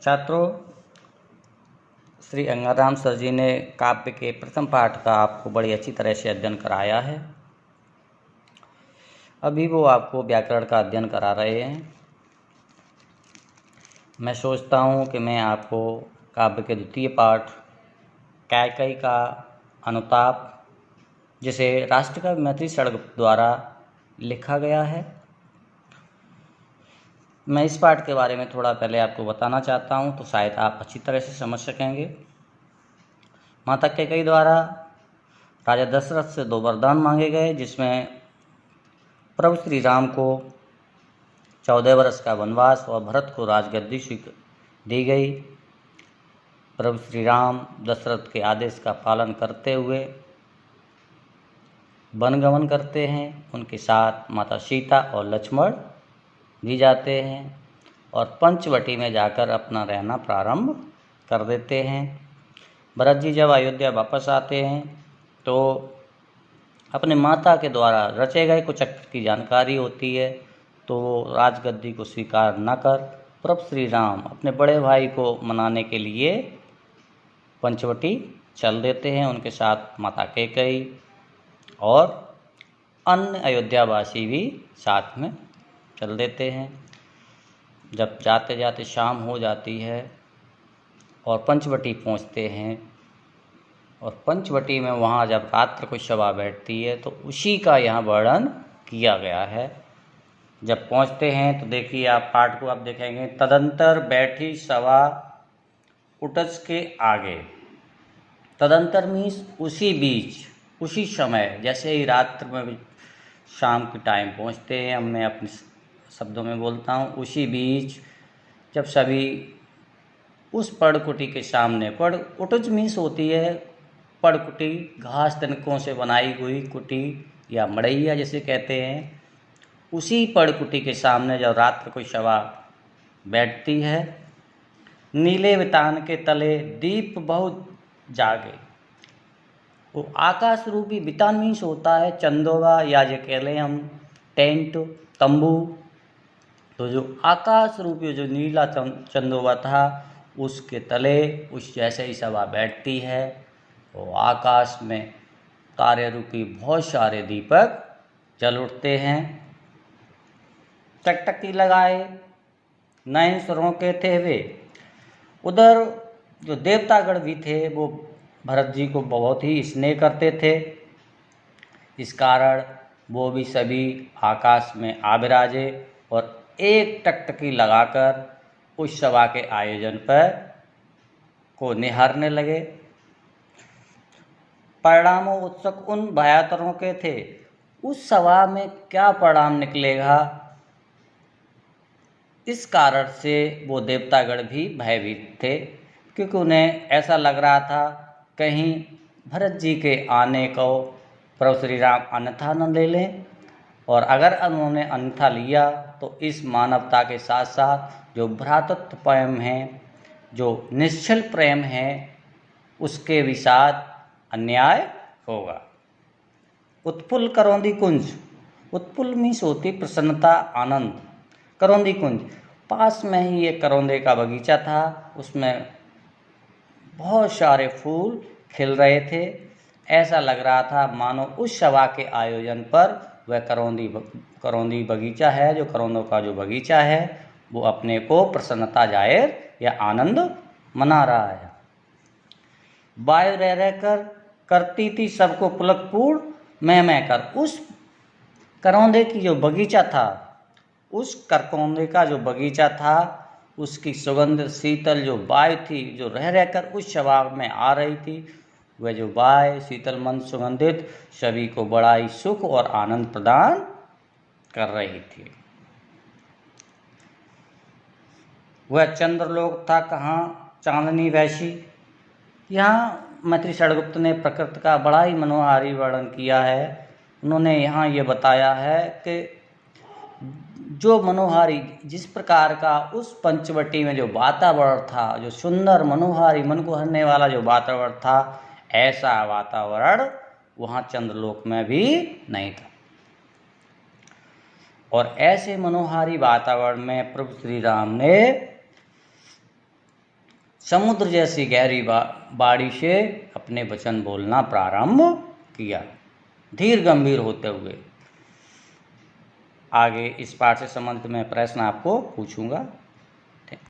छात्रों, श्री अंगाराम सर जी ने काव्य के प्रथम पाठ का आपको बड़ी अच्छी तरह से अध्ययन कराया है। अभी वो आपको व्याकरण का अध्ययन करा रहे हैं। मैं सोचता हूँ कि मैं आपको काव्य के द्वितीय पाठ कैकेयी का अनुताप, जिसे राष्ट्रकवि मैथिली षडगोप्त द्वारा लिखा गया है, मैं इस पाठ के बारे में थोड़ा पहले आपको बताना चाहता हूँ, तो शायद आप अच्छी तरह से समझ सकेंगे। माता कैकेयी द्वारा राजा दशरथ से 2 वरदान मांगे गए, जिसमें प्रभु श्री राम को 14 वर्ष का वनवास और भरत को राजगद्दी दी गई। प्रभु श्री राम दशरथ के आदेश का पालन करते हुए वनगमन करते हैं। उनके साथ माता सीता और लक्ष्मण भी जाते हैं और पंचवटी में जाकर अपना रहना प्रारंभ कर देते हैं। भरत जी जब अयोध्या वापस आते हैं तो अपने माता के द्वारा रचे गए कुचक्र की जानकारी होती है, तो वो राजगद्दी को स्वीकार न कर प्रभु श्री राम अपने बड़े भाई को मनाने के लिए पंचवटी चल देते हैं। उनके साथ माता कैकेयी और अन्य अयोध्यावासी भी साथ में चल देते हैं। जब जाते जाते शाम हो जाती है और पंचवटी पहुंचते हैं, और पंचवटी में वहाँ जब रात्र को सभा बैठती है तो उसी का यहाँ वर्णन किया गया है। जब पहुँचते हैं तो देखिए, आप पाठ को आप देखेंगे, तदंतर बैठी सभा उटज के आगे। तदंतर मीन्स उसी बीच, उसी समय, जैसे ही रात्र में शाम के टाइम पहुँचते हैं, मैं अपने शब्दों में बोलता हूँ, उसी बीच जब सभी उस पड़कुटी के सामने, उटज मीन्स होती है पड़कुटी, घास तनकों से बनाई हुई कुटी या मड़ैया जिसे कहते हैं, उसी पड़कुटी के सामने जब रात्र को सभा बैठती है, नीले वितान के तले दीप बहुत जागे। वो आकाश रूपी वितान मीन्स होता है चंदोवा, या जो कह लें हम टेंट, तंबू। तो जो आकाश रूपी जो नीला चंदोवा था, उसके तले उस जैसे ही सभा बैठती है, तो आकाश में तारे रूपी बहुत सारे दीपक जल उठते हैं। टकटकी लगाए नयन सुरों के थे वे। उधर जो देवतागण भी थे वो भरत जी को बहुत ही स्नेह करते थे, इस कारण वो भी सभी आकाश में आ विराजे और एक टकटकी लगाकर उस सभा के आयोजन पर को निहारने लगे। परिणामों उत्सुक उन भयातरों के थे, उस सभा में क्या परिणाम निकलेगा, इस कारण से वो देवतागण भी भयभीत थे, क्योंकि उन्हें ऐसा लग रहा था कहीं भरत जी के आने को प्रभु श्री राम अन्यथा न ले लें, और अगर उन्होंने अन्यथा लिया तो इस मानवता के साथ साथ जो भ्रातृत्व प्रेम है, जो निश्चल प्रेम है, उसके भी साथ अन्याय होगा। उत्पुल करौंदी कुंज, उत्पुल मीन्स होती प्रसन्नता, आनंद। करौंदी कुंज, पास में ही एक करौंदे का बगीचा था, उसमें बहुत सारे फूल खिल रहे थे। ऐसा लग रहा था मानो उस सभा के आयोजन पर वह करौंदी बगीचा है, जो करौंदों का जो बगीचा है, वो अपने को प्रसन्नता जाहिर या आनंद मना रहा है। वायु रह रहकर करती थी सबको पुलकपूर्ण मैं कर। उस करौंदे की जो बगीचा था, उस करौंदे का जो बगीचा था, उसकी सुगंध शीतल जो वायु थी, जो रह रहकर उस सभा में आ रही थी, वह जो वायु शीतल मन सुगंधित सभी को बड़ा ही सुख और आनंद प्रदान कर रही थी। वह चंद्रलोक था कहाँ चांदनी वैसी। यहाँ मैथिली षडगोप्त ने प्रकृति का बड़ा ही मनोहारी वर्णन किया है। उन्होंने यहाँ ये बताया है कि जो मनोहारी, जिस प्रकार का उस पंचवटी में जो वातावरण था, जो सुंदर मनोहारी मन को हरने वाला जो वातावरण था, ऐसा वातावरण वहाँ चंद्रलोक में भी नहीं था। और ऐसे मनोहारी वातावरण में प्रभु श्री राम ने समुद्र जैसी गहरी बाड़ी से अपने वचन बोलना प्रारंभ किया, धीर गंभीर होते हुए। आगे इस पाठ से संबंधित मैं प्रश्न आपको पूछूंगा।